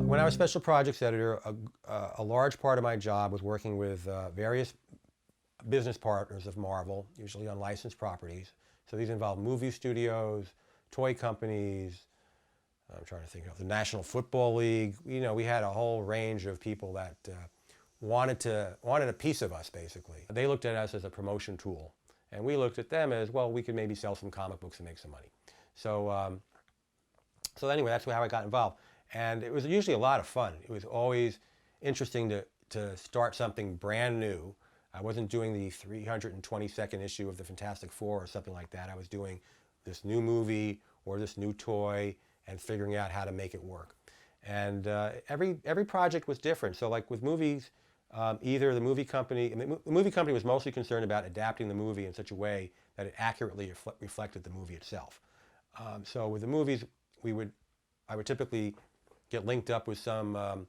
When I was special projects editor, a large part of my job was working with various business partners of Marvel, usually on licensed properties. So these involve movie studios, toy companies. I'm trying to think of the National Football League. You know, we had a whole range of people that wanted a piece of us, basically. They looked at us as a promotion tool, and we looked at them as, well, we could maybe sell some comic books and make some money. So, so anyway, that's how I got involved. And it was usually a lot of fun. It was always interesting to start something brand new. I wasn't doing the 322nd issue of the Fantastic Four or something like that. I was doing this new movie or this new toy and figuring out how to make it work. And every project was different. So like with movies, either the movie company was mostly concerned about adapting the movie in such a way that it accurately reflected the movie itself. So with the movies, I would typically get linked up with some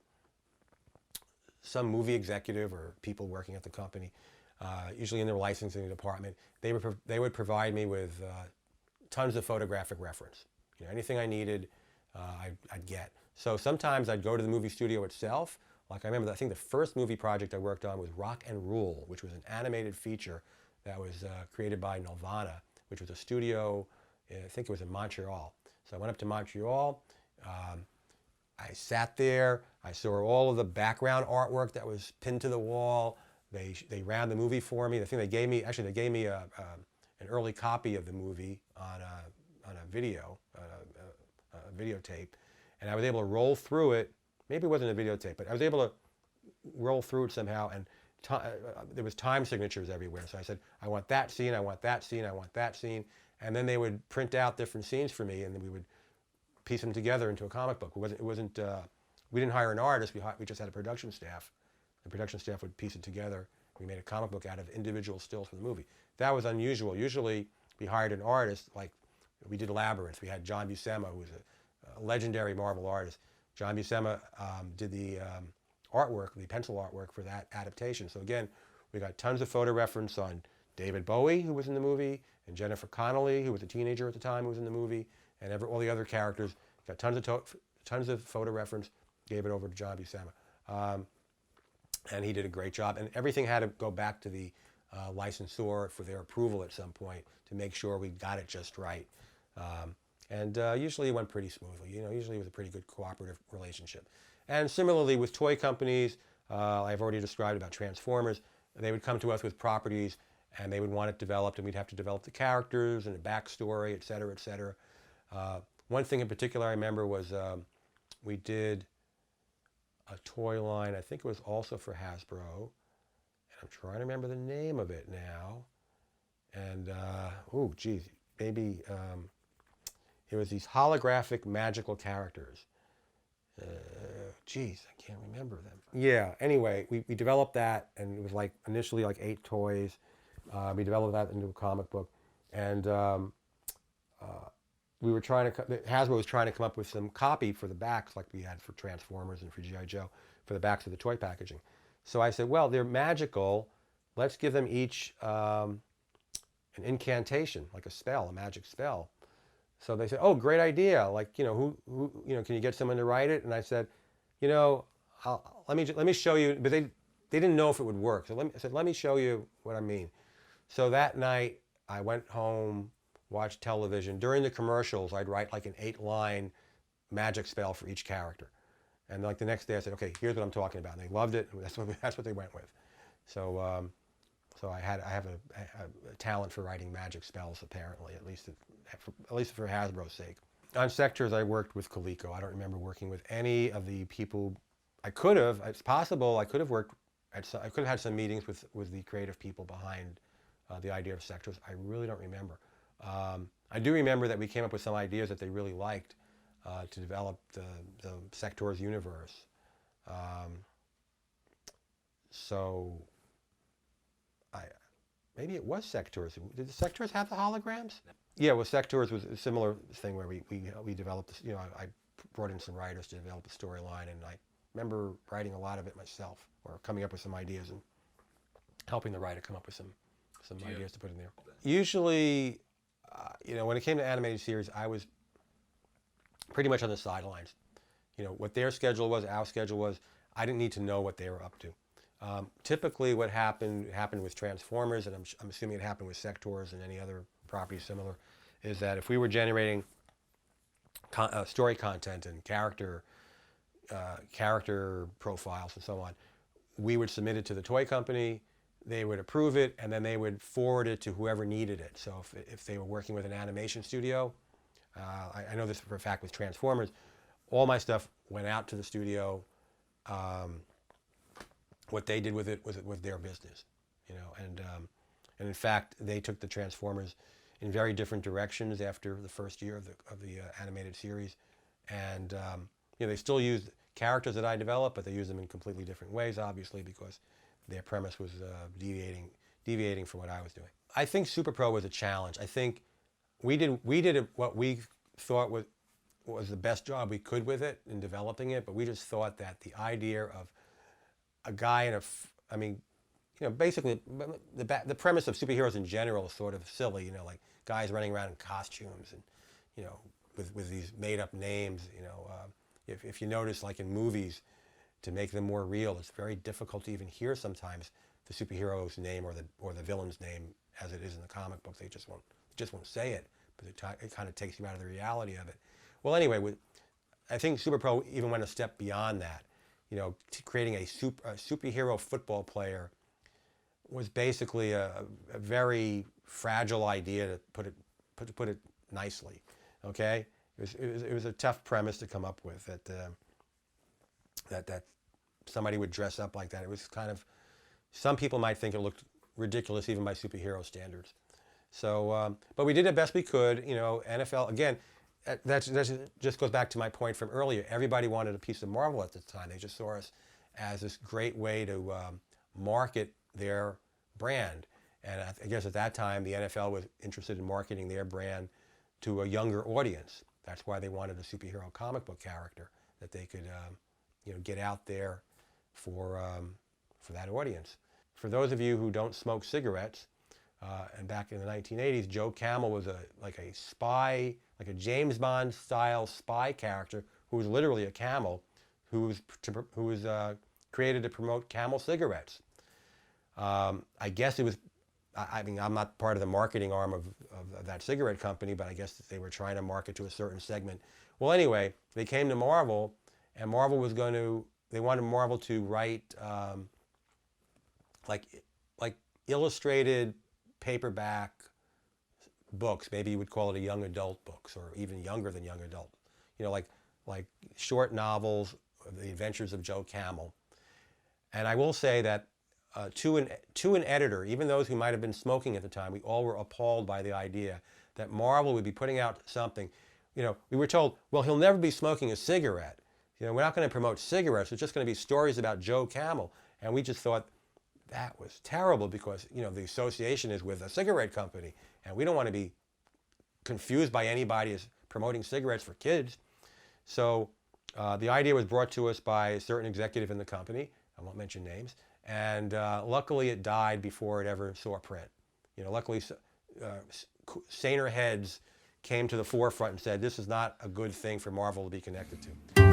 movie executive or people working at the company, usually in their licensing department. They would provide me with tons of photographic reference. You know, anything I needed, I'd get. So sometimes I'd go to the movie studio itself. Like I remember, I think the first movie project I worked on was Rock and Rule, which was an animated feature that was created by Nelvana, which was a studio, I think it was in Montreal. So I went up to Montreal. I sat there. I saw all of the background artwork that was pinned to the wall. They ran the movie for me. The thing they gave me, actually, they gave me an early copy of the movie on a videotape, and I was able to roll through it. Maybe it wasn't a videotape, but I was able to roll through it somehow, and there was time signatures everywhere. So I said, I want that scene, I want that scene, I want that scene, and then they would print out different scenes for me, and then we would piece them together into a comic book. We didn't hire an artist, we just had a production staff. The production staff would piece it together. We made a comic book out of individual stills from the movie. That was unusual. Usually we hired an artist, like we did Labyrinth. We had John Buscema, who was a legendary Marvel artist. John Buscema did the artwork, the pencil artwork for that adaptation. So again, we got tons of photo reference on David Bowie, who was in the movie, and Jennifer Connelly, who was a teenager at the time, who was in the movie, and all the other characters. Got tons of photo reference. Gave it over to John Buscema, and he did a great job. And everything had to go back to the licensor for their approval at some point to make sure we got it just right. And usually it went pretty smoothly. You know, usually it was a pretty good cooperative relationship. And similarly with toy companies, I've already described about Transformers. They would come to us with properties, and they would want it developed, and we'd have to develop the characters and the backstory, et cetera, et cetera. One thing in particular I remember was we did a toy line. I think it was also for Hasbro, and I'm trying to remember the name of it now. And oh, geez, maybe it was these holographic magical characters. Geez, I can't remember them. Yeah. Anyway, we developed that, and it was like initially like 8 toys. We developed that into a comic book, and we were Hasbro was trying to come up with some copy for the backs like we had for Transformers and for G.I. Joe, for the backs of the toy packaging. So I said, well, they're magical. Let's give them each an incantation, like a spell, a magic spell. So they said, oh, great idea. Like, you know, who you know, can you get someone to write it? And I said, you know, let me show you. But they didn't know if it would work. So I said, let me show you what I mean. So that night I went home, watched television. During the commercials, I'd write like an 8-line magic spell for each character. And like the next day I said, okay, here's what I'm talking about. And they loved it, and that's what they went with. So so I have a talent for writing magic spells, apparently, at least for Hasbro's sake. On Sectors, I worked with Coleco. I don't remember working with any of the people. I could have. It's possible. I could have had some meetings with the creative people behind the idea of Sectors. I really don't remember. I do remember that we came up with some ideas that they really liked to develop the Sectors universe. So maybe it was Sectors. Did the Sectors have the holograms? Yeah, well, Sectors was a similar thing where we developed this, you know, I brought in some writers to develop a storyline, and I remember writing a lot of it myself, or coming up with some ideas and helping the writer come up with some ideas to put in there. Usually, you know, when it came to animated series, I was pretty much on the sidelines. what their schedule was, our schedule was. I didn't need to know what they were up to. Typically what happened with Transformers, and I'm assuming it happened with Sectors and any other property similar, is that if we were generating story content and character profiles and so on, we would submit it to the toy company, they would approve it, and then they would forward it to whoever needed it. So if they were working with an animation studio, I know this for a fact with Transformers, all my stuff went out to the studio. What they did with it was their business, and in fact they took the Transformers in very different directions after the first year of the animated series, and they still used characters that I developed, but they used them in completely different ways, obviously, because their premise was deviating from what I was doing. I think SuperPro was a challenge. I think we did what we thought was the best job we could with it in developing it, but we just thought that the idea of a guy basically the premise of superheroes in general is sort of silly, like guys running around in costumes and, with these made-up names, if you notice, like in movies, to make them more real, it's very difficult to even hear sometimes the superhero's name or the villain's name as it is in the comic book. They just won't say it, but it kind of takes you out of the reality of it. Well, anyway, I think SuperPro even went a step beyond that. Creating a superhero football player was basically a very fragile idea, to put it nicely. Okay, it was a tough premise to come up with, that somebody would dress up like that. It was kind of, some people might think it looked ridiculous even by superhero standards. So, but we did the best we could. NFL, again, that just goes back to my point from earlier. Everybody wanted a piece of Marvel at the time. They just saw us as this great way to market their brand. And I guess at that time, the NFL was interested in marketing their brand to a younger audience. That's why they wanted a superhero comic book character that they could get out there for that audience. For those of you who don't smoke cigarettes, and back in the 1980s, Joe Camel was like a spy, like a James Bond style spy character who was literally a camel, who was created to promote Camel cigarettes. I guess it was, I'm not part of the marketing arm of that cigarette company, but I guess they were trying to market to a certain segment. Well, anyway, they came to Marvel, and Marvel was they wanted Marvel to write like illustrated paperback books. Maybe you would call it a young adult books, or even younger than young adult. Like short novels, The Adventures of Joe Camel. And I will say that to an editor, even those who might have been smoking at the time, we all were appalled by the idea that Marvel would be putting out something. We were told, well, he'll never be smoking a cigarette. We're not going to promote cigarettes. It's just going to be stories about Joe Camel. And we just thought that was terrible because, the association is with a cigarette company. And we don't want to be confused by anybody as promoting cigarettes for kids. So the idea was brought to us by a certain executive in the company. I won't mention names. And luckily it died before it ever saw print. Luckily saner heads came to the forefront and said, this is not a good thing for Marvel to be connected to.